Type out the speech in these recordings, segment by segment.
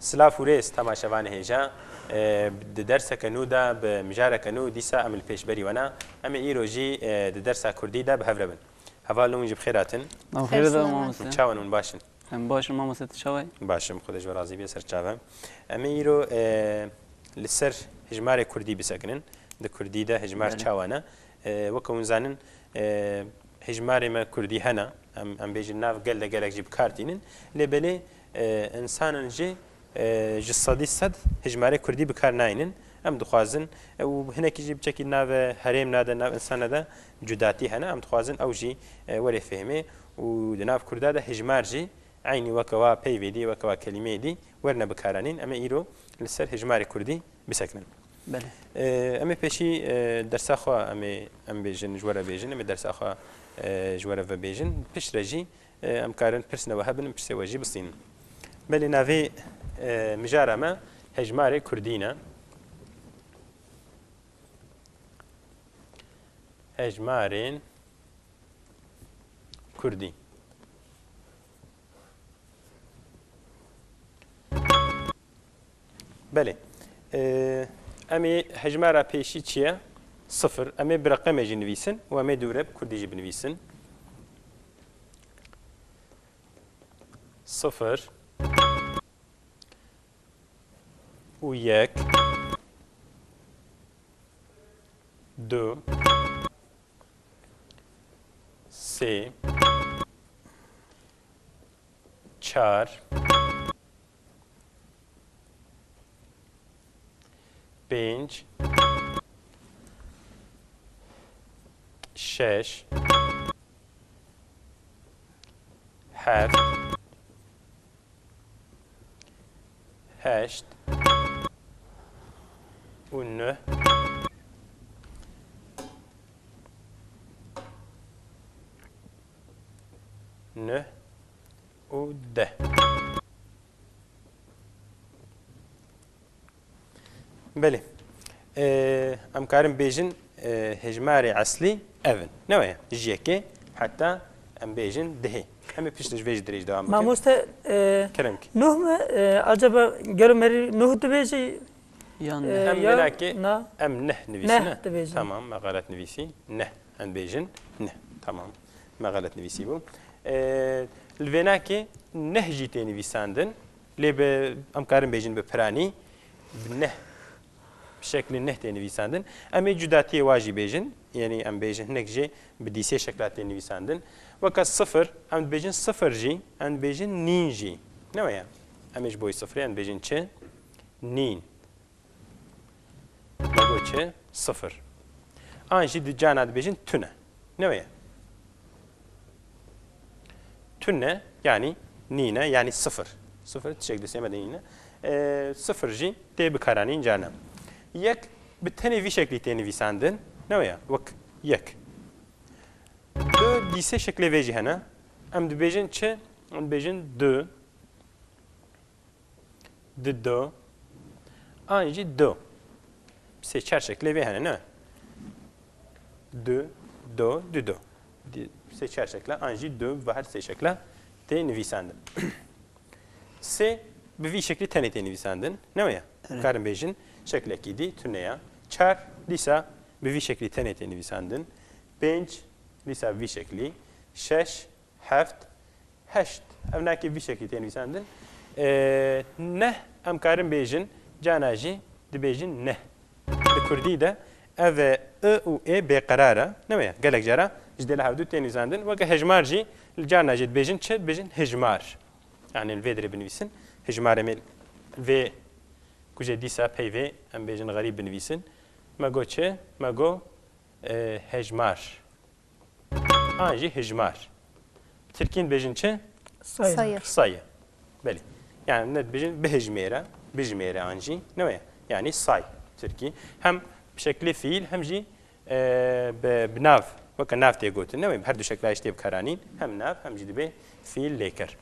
سلاف وريس تماشاوان هيجا درس كنودا بمجارة كنو ديسا أم البيشبري وانا أم إيروجي درس كردي دا بهفربن هفالو نجيب خيراتن خير ده ماما تشاون من باشن باش ماما ست شوي باشم خودش ورازي بيسر تشافم أم إيرو لسر هجمار كردي بسكنن ده كردي ده هجمار تشاوانا وكون زانن هجمار ما كردي هنا أم بيجي ناف قال جيب كارتينن لبلي إنسان جي جسدی صد هجماره کردی بکار ناینن ام دخوازن و هنا کی جیب چکی ناو هرم ناده ناو انسان ده جداتی هنا ام دخوازن او جی ولی فهمه و دناف کرده ده هجمار جی عینی وکوا پیویدی وکوا کلمه دی ورنه بکارانین اما ایرو لسر هجماره کردی بسکنن بله اما پیشی درس آخوا ام بیجن جواره بیجن ام درس آخوا جواره و بیجن پیش رجی ام کارن پرسنه و هبن پرسه وجی بسین بله ناوی مجارة ما هجماري كردينا هجمارين كردي بله امي هجمارة بيشي تشيا صفر امي برقم يجي نويسن وامي دورب كردي جي بنويسن صفر وياك دو سه چار پنج شش هفت هشت ونه نه و ده بله ام كارم بيجن هجماري عسلي اذن نوعا جيكي حتى ام بيجن دهي هم بيش تجويج دريج دوام ما مست كلامك نوح عجبا قرمري نوح دبيجي يعني ام يا بلاكي نا ام نه نفيسنا تبيجن. تمام ما غلط نفيسي نه ام بيجن نه تمام ما غلط نفيسي بو الفيناكي نهجي تاني فيساندن لي ام كارم بيجن ببراني بنه بشكل نه تاني فيساندن ام جداتي واجي بيجن يعني ام بيجن هناك جي بديسي شكلات تاني فيساندن وكالصفر ام بيجن صفر جي ام بيجن نين جي نوعا امش بوي صفري ام بيجن چه نين بقول چه صفر آنجي دجانات بيجن تنه نوعا تنه يعني نينه يعني صفر صفر تشك دسيمه نينه صفر جي تي بكارانين جانا يك بالتاني في شكل تاني في ساندن نوعا وك يك دو ديسه شكل فيجي هنا ام دبيجن چه ام بيجن دو دو آنجي دو سه چهار شکلی به هنه نه دو سه چهار شکل آنجی دو و هر سه شکل تی نویساندن سه به وی شکلی تنی تی نویساندن نه کارم بیشن شکل کی تونیا چهار لیسا به وی شکلی تنی تی نویساندن پنج لیسا وی شکلی شش هفت هشت اوناکی وی شکلی تی نویساندن نه ام کارم بیشن جاناجی دبیجن نه كردي ده اف او اي بقراره نويا قالك جرا جدل هاودو تاني زاندن وك هجمار جي الجانا جد بيجن تشد بيجن هجمار يعني الفيدري بنويسن هجمار ميل في كوجا ديسا بي في ام بيجن غريب بنويسن ما جو تشي ما جو هجمار جي هجمار تركين بيجن تشي صاية بلي يعني ند بيجن بهجميره انجي نويا يعني صاي تركي هم بشكل فيل هم جي بناف وكناف تيجوت نوي بهردو شكل اشتي بكرانين هم ناف هم جي دبي فيل ليكر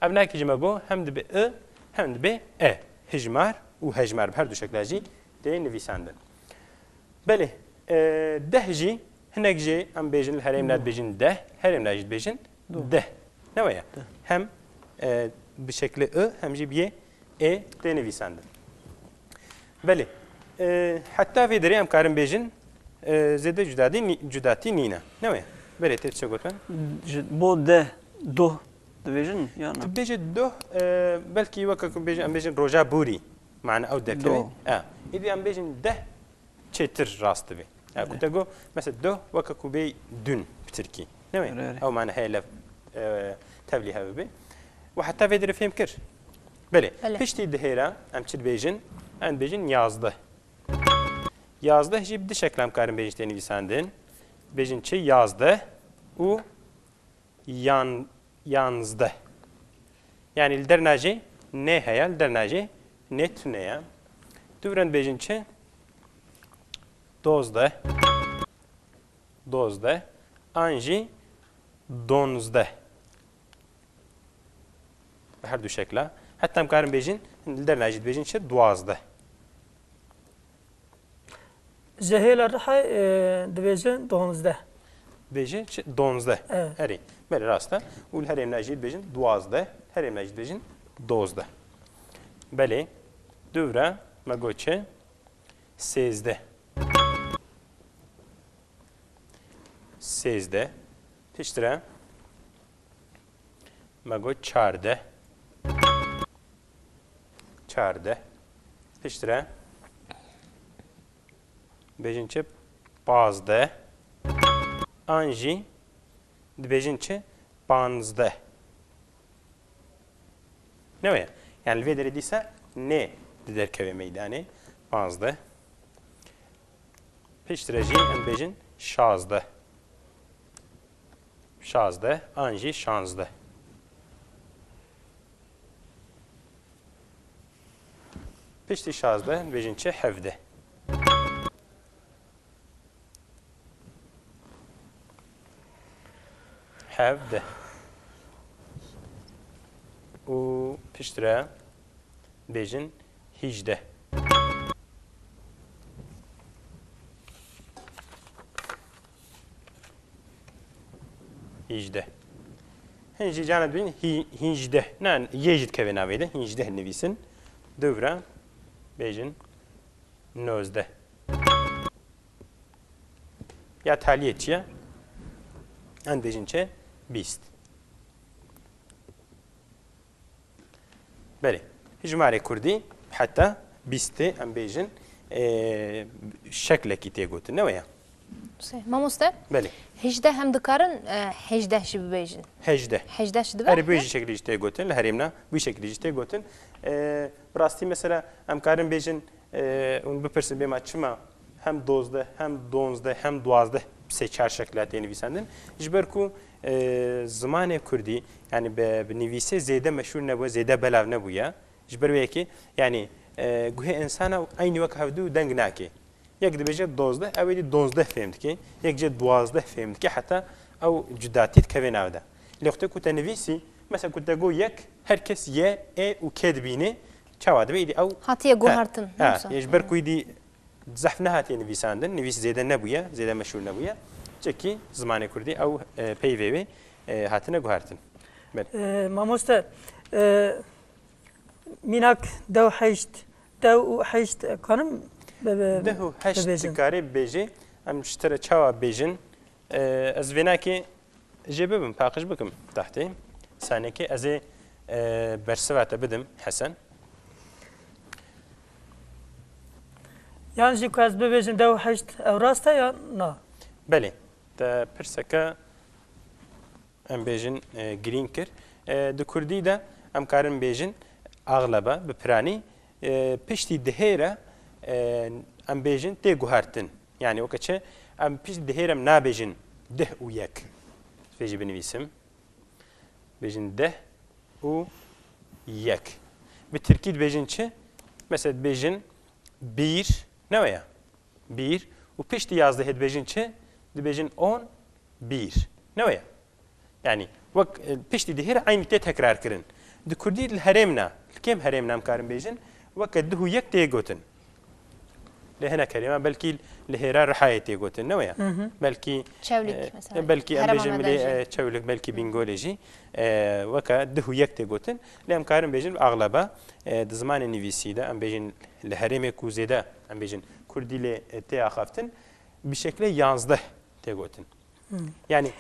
ابناك جماغو هم دبي هم دبي هجمار وهجمار بهردو شكل جي تي نفيساندن بله ده جي هناك جي ام بيجن الهرم ناد بيجن ده هرم ناجد بيجن ده نويا هم بشكل هم جي بيه ای تی نویسندن بله حتی وی داری ام کارم بیجن زیاده جداتی نینه نه بله تی چه گفتن بو ده دو دبیجن یا نه بیجه دو بلکی وقت بیجن ام بیجن روجا بوری معنی او ده دو. ایدی ام بیجن ده چتر راست بی كنت أقول مثلا دو وككوبي دون بتركي نعم أو معنى هاي لف تبلي هذا وحتى في درفهم كر بله فيش تي دهيرة أم تشد بيجن أن بيجن yazdı هجي بدي شكل كارم بيجن تاني بيساندن بيجن شيء yazdı و yansıdı يعني الدرناجي نه هيا الدرناجي ne tüneye دورن بيجن شيء dozda, anji donzda. Her du şekla. Hatta mkarın bejin, der najid bejin çe duazda. Zehirler hay dibêjin donzde. Bejin çe donzda. Evet. Heri. Böyle rasta. Ul herem najid bejin duazda, herem najid bejin dozda. Beli, duvra, magoçe, sezde. سیزده پیشتره مگو چارده پیشتره بیجن چه پازده آنجی بیجن چه پانزده نه yani الویدر دیسه نه در کوی میدانه پانزده پیشتره جی ام بیجن شازده شازده، آنجی شانزده. پشتی شازده، بیشتر چه هفده. هفده. و پشتره بیشتر هیجده. هیجده. هنجی جانب بین هیجده. نه یجد که نویده هیجده نویسن. دوره بیشتر نوزده. یا تالیه چیه؟ ان بیشتر چه؟ 20. بله. جمعه کردی حتی 20 ام بیشتر شکل کی تیگوت نه ماموسته؟ بله. هجده هم دکارن هجده شی بیجن. هجده شی دو. هر بیشی شکلی جته گوتن لهریمنا بی شکلی جته گوتن. براستی مثلا ام کارن بیجن اون بپرسیم بیم چما هم 12 هم 12 هم 12 سه چهار شکلات نویسندن. جبر کو زمان کردی yani به نویسه زیاده مشهور نبود زیاده بلاو نبوده. جبر ویکی yani گوه انسان aynı وقت هفدو دنگ ناکی. یک دبیجه 12 اولی 12 فهمت که یک جد 12 فهمت که حتی او جداتیت که ناوده لخته کت نویسی مثلا کت گو یک هر کس یه و کد بینه چه بیدی او هاتیه گوهرتن یجبر کویدی زحف نهاتی نویساندن نویس زیاده نبوده زیاده مشهور نبوده چکی زمان کردی او پی وی هاتنه گوهرتن ماموسته میناک دو حیشت کنم دهو هشت کاری بیجی ام شتر چاوا بیجن از وینا که جبم پاکش بکم تحتی ثانیه که از برسوات بدم حسن یعنی که از ببیجن دو حشت او راسته یا نه بله تا پرسکه ام بیجن گرین کر دو کردی ده ام کارن بیجن اغلبه بپرانی پشتی دهیره ام بیجن تی گوهرتن یعنی وقتی ام پیش دهیرم نابیجن ده و یک فیجی بنویسم بیجن ده و یک به ترکید بیجن چه مثلا بیجن bir ne ya bir و پیشتی yazdı هد بیجن چه ده بیجن 11 ne ya yani وقت پیشتی دهیر aynı تی تکرار کردن ده کردی الهرمنا کم هرمنا مکارم بیجن وقت ده و یک تی گوتن لهنا كلمة بلكي لهيرا رحايتي قلت نويا بلكي چولك مثلا بلكي هرم أم بيجن ملي چولك بلكي بينغوليجي وكا دهو يك تقولن لام كارم بيجن أغلبها دزمان نيفيسي ده أم بيجن لهرم كوزيدا أم بيجن كردي ل تي أخافتن بشكل يانزده تقولن يعني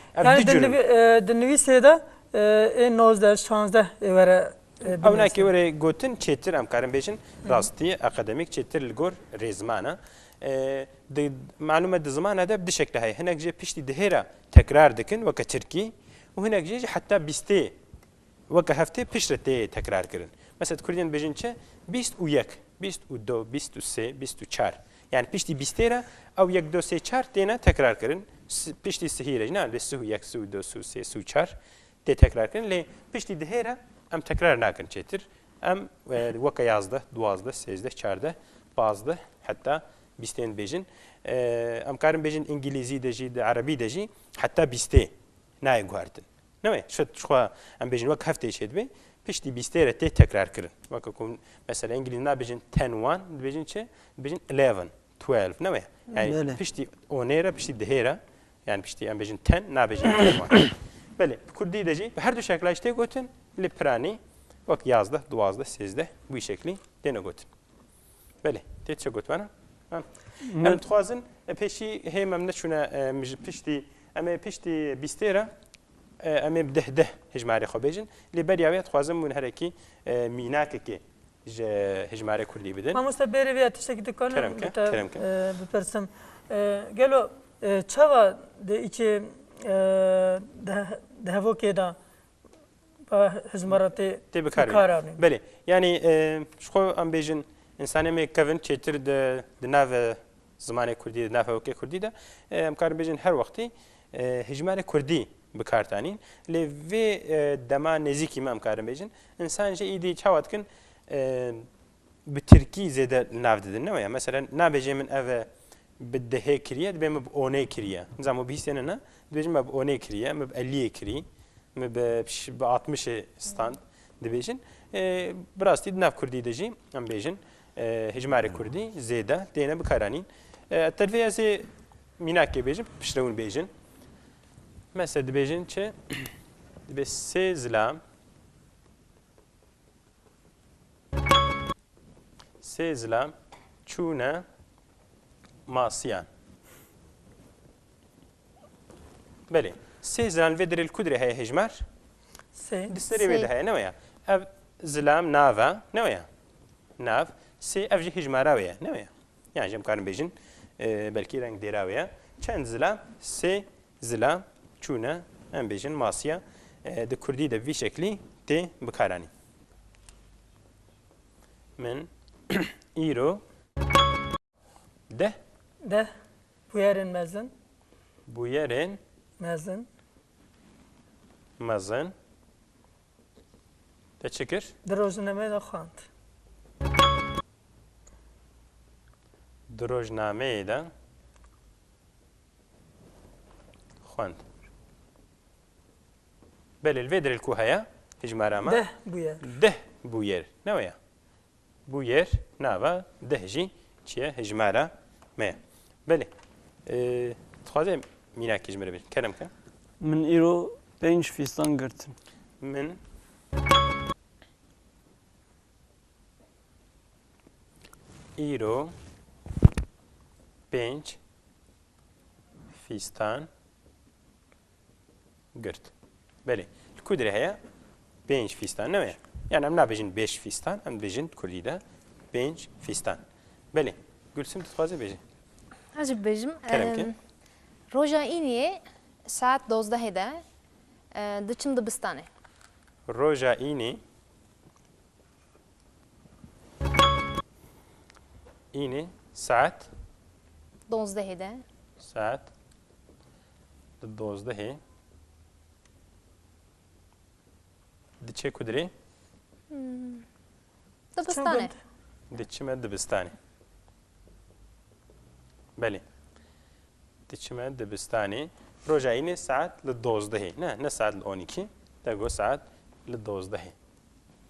دنویسه ده این 19 16 وره او ناكي وري قوتن تشتر ام كارم بيجن راستي اكاديميك تشتر الجور ريزمانا دي معلومه دي زمان هذا بدي شكل هاي هناك جي بيشتي دهيرا تكرار دكن وك تركي وهناك جي حتى بيستي وك هفته بيشرتي تكرار كرن مثلا كردين بيجن تشه 20 ويك 20 ودو 23 24 يعني بيشتي بيستيرا او يك دو سي 4 تينا تكرار كرن بيشتي سهيره جنا بس هو يك سو دو سو سي سو 4 تي تكرار كرن لي بيشتي دهيرا ام تكرار ناكن چتر ام وكا 11 12 13 14 15 حتى 20 بيجن ام كارم بيجن انجليزي دجي عربي دجي حتى 20 ناي غارتن نوي شو ام بيجن وك هفته شدبي بيشتي 20 تي تكرار كرن وكا كون مثلا انجليزي نا بيجن 10 1 بيجن چه بيجن 11 12 نوي يعني بيشتي اونيرا بيشتي دهيرا يعني بيشتي ام بيجن 10 نا بيجن 1 بله كردي دجي بهر دو شكل اشتي قوتن لبراني وقت 11 12 13 بوی شکلی دینه گوت بله تیت چه گوت وانا ام تخوازن پیشی هم نشونه مج پیشتی ام پیشتی بیستیرا ام ده هجماری خو بیجن لبریاوی تخوازن من هرکی میناک کی هجماری کردی بدن ما مستبری وی تشکی دکانم بپرسم گلو چوا ده ایچه ده هوا که دا هزمراتي بكاراني بلي يعني شخو ام بيجن انسان مي كفن تشتر د ناف زمانه كردي ناف اوكي كردي ده ام كار بيجن هر وقتي هجمار كردي بكارتانين لي في دما نزيكي ما ام كار بيجن انسان جي ايدي تشاوت كن بتركي زيد ناف ددن يعني مثلا نا بيجي من اف بده هيك كريا بما بوني كريا نظام بيستننا بيجي ما بوني كريا ما بالي كري ب 60 ستاند دبيجن براستي دناف كردي دجي ام بيجن هجمار كردي زيدا دينا بكارانين الترفيه زي ميناكي بيجن بشرون بيجن مثلا دبيجن چه بس زلام سيزلام چونا ماسيان بله سيزلان فيدر الكدري هي هجمار دستري بيد هي نويا اف زلام نافا نويا ناف سي اف جي هجماراويا نويا يعني جم كارن بيجن بلكي رنگ ديراويا چند زلام سي زلام چونا ام بيجن ماسيا د كردي د في شكلي تي بكاراني من ايرو ده بويرن مزن بويرن مزن تشكر دروزنامه دا خواند دروزنامه دا خواند بله الفيدر الكوهيا هجماراما ده بوير نويا بوير نافا ده جي چیه هجمارا ما بله تخوازم میناکی جمره بید کرم که من ایرو 5 فیستان گرتم من ایرو 5 فیستان گرت بله الكودري هي 5 فیستان نوعه يعني ام نابجين 5 فیستان ام بجين كردي ده 5 فیستان بله گلسم تتخوازه بيجي عجب بيجم كلام روجا إني ساعت 12 ده دچم دبستانه روجا إني ساعت 12 ده ساعت 12 دچه کدری دبستانه دچم دبستانه بله دچم دبستانه روجا إني ساعت للدوزده نه ساعت لونيكي تقول ساعت للدوزده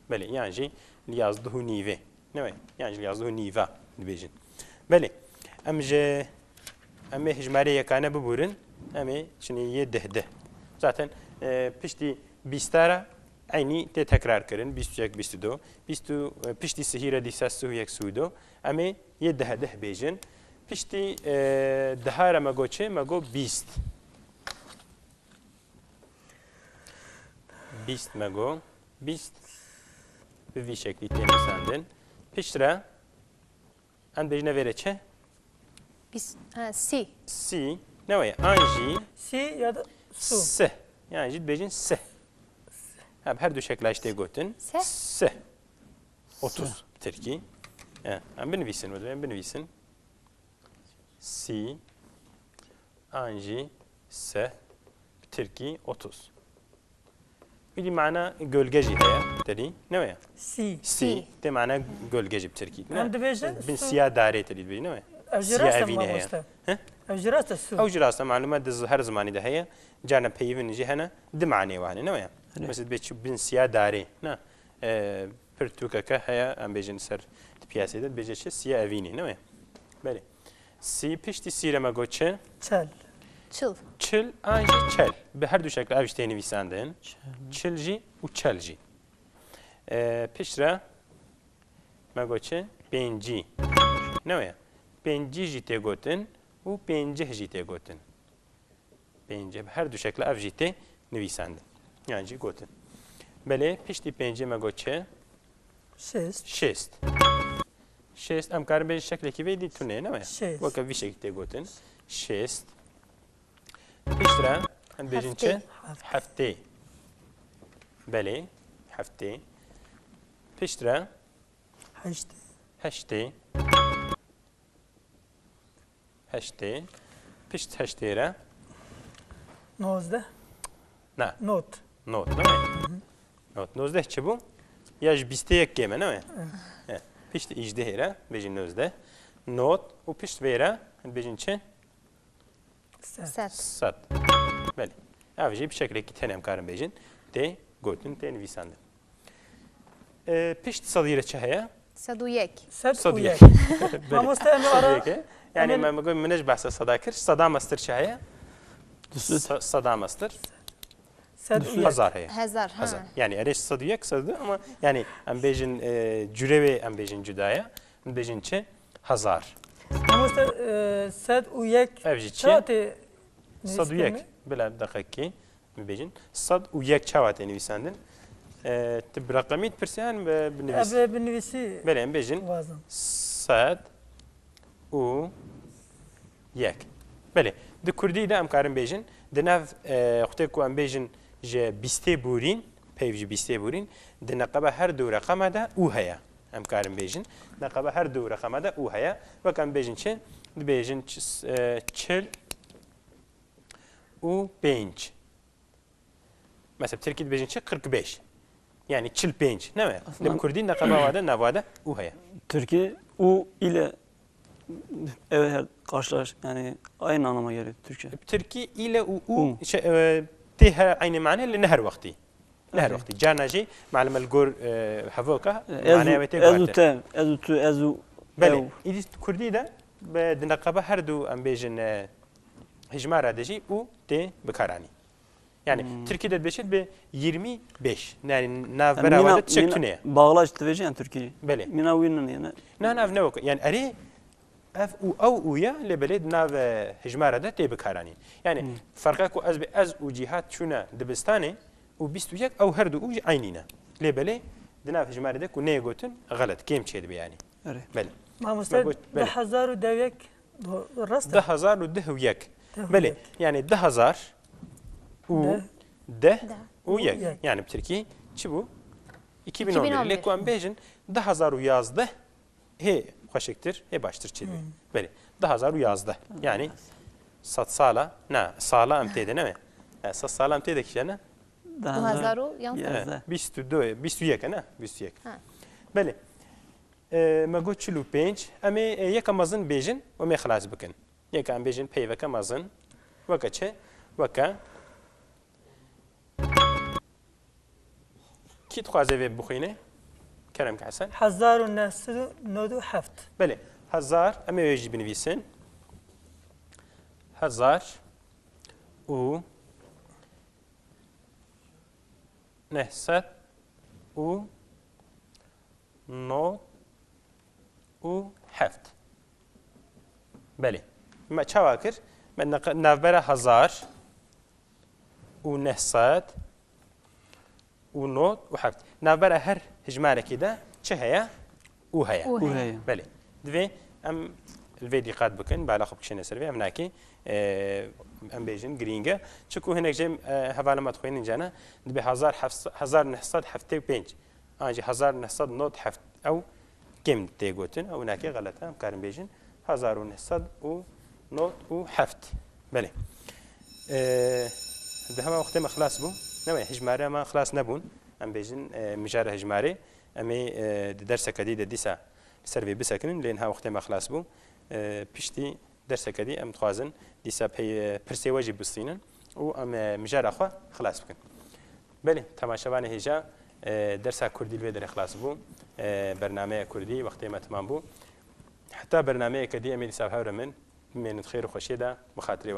بله يعني جي ليازده نيفه نوي يعني ليازده نيفا دبيجن بله ام هجماره یکانه ببورن ام چنی یه ده zaten pişti bistara aynı te tekrar kırın 21 22 20 pişti sihire disas suyak sudo ام یه ده بیجن pişti daha ramago çe mago 20 20 mago 20 bir şekli temizlendin piştira an bejne vereçe Si. si ne var ya anji Si ya da su. se yani cid bejin se her şekilde işte götün se 30 Türkiye ben benivisin ben benivisin si anji se Türkiye 30 bir mana gölgeci heye dedi ne var ya si de mana gölgeci Türkiye Hem de bejin bin siyah daire dedi bir ne var Evjirasta mı usta? Evjirasta su. او جراسه معلومات دز هر زمانی ده هي جانا بيفن جهنا دمعني واني نويا مثل بيتش بن سيا داري نا برتوكا هيا ام بيجن سر بياسه ده بيجش سيا افيني نويا بله سي پشتی سیره ما گوچه Çel. çıl anji çel به هر دو شکل اوشته نویسندن çılji و çelji پشتره ما گوچه بنجی نويا بنجی جیته گوتن و پنجه جیته گوتن پنجه به هر دو شکل اف جیته نویسند yani جی گوتن بله پشتی پنجه ما گوچه شست شست ام کار به شکل کی ویدی تو نه نه و که وی شکل گوتن شست پشتره ام بیجن چه هفته بله هفته پشتره هشته هشته پشت هشته را Nozde. نه Not. نوت نه نوت 19 چه بو یاش 21 گمه نه پشت 18 را بجین 19 نوت و پشت ویرا بجین چه صد بله اوجی bir şekilde ki tenem karın bejin de gotun ten visande pişt sadire çahaya Saduyek. Saduyek. Mamosta emi ara. Yani ben bugün منش بحث صدا کرد صدا مستر چه صدا مستر هزار هي Hazar. yani ereş صدويك صدو ama yani em bejin cürevi em bejin cüdaya em bejin çe hazar Mamosta sad uyek. evji çe Çate. صدويك بلا دقيقة em bejin sad uyek çavat nivisandın tib rakamit persen bnivisi Ebe bnivisi. bela em bejin Vazan. sad و ياك بله د كردي ده ام كارم بيجن د ناف وقتی کو ام بيجن ج بيستي بورين بيف ج بيستي بورين د نقبه هر دو رقم ده او هيا ام كارم بيجن نقبه هر دو رقم ده او هيا وكم بيجن چه د بيجن چل و 5 مثلا تركي بيجن چه 45 yani çil 5 ne mi? De Kurdin naqaba vada navada u haya. Türkiye u ile evet karşılaş yani aynı anlama geliyor Türkçe. Türkiye ile u تها aynı معنى لنهر وقتي نهر وقتي جانا جي معلم الجور هفوكا معناه ازو ازو بله إذا كردي ده بدنقبة هردو أم بيجن هجمارة دجي و تي بكاراني yani Türkiye'de beşet be 25 yani nav beraber çektüne bağlaç teveci yani Türkiye. Bele. Mina winnin yani. Nav ne ok yani arı اف او یا لبلد ناو هجماره ده تي بكاراني يعني فرقه كو از او جهات شونه دبستاني و 21 او هر دو عينينا لبلي دناو هجماره ده كو نه گوتن غلط كيم تشيد يعني بله ما مستد 10000 دويك راست 10001 بله يعني 10000 و ده و يك يعني بتركي çi bu 2011 لكو ام بيجن 10000 yazdı he Kaşıktır, baştır çivi. Böyle. Daha zar yazdı. Yani sat sala, na sala amtede ne mi? Sat sala amtede ki ne? Daha zaru yazdı. Bistu yek ne? Bistu yek. Böyle. Ma goçlu penç, ama yakamazın bejin, o me xalas bikin. Yakam bejin peyvekamazın, vakaçe, vaka. Ki txaze ve buxine? كلام كحسن 1997 بله 1000 اما يجي بنفيسن هزار و نهصد و نود و هفت. بله ما چاوا کرد من نوبر هزار و نهصد و نود و هفت نوبر هر هجماره كده چه هيا و هيا وهي بله دوی ام الفيديو قاد بكن بالا خب كشنا سرفي ام ناكي ام بيجن جرينجا چكو هناك جيم هوالا ما تخوين جانا دبي هزار نحصد هفته بينج انجي هزار نحصد نود هفت او كم تيغوتن او ناكي غلطه ام كارم بيجن هزار ونحصد و نود و هفت بله ده ما وقت ما خلاص بو نوي هجماره ما خلاص نبون ام بيجن مجاره هجماره امي درس جديد ديسا سرفي بسكن لأنها وقت ما خلاص بو بيشتي درس كدي ام تخازن ديسا برسي واجب بسينا و ام مجار اخوا خلاص بكن بله تماشاوان هجا درس كردي الفيدر خلاص بو برنامج كردي وقت ما تمام بو حتى برنامج كدي امي ديسا هاور من خير وخشيه ده مخاطري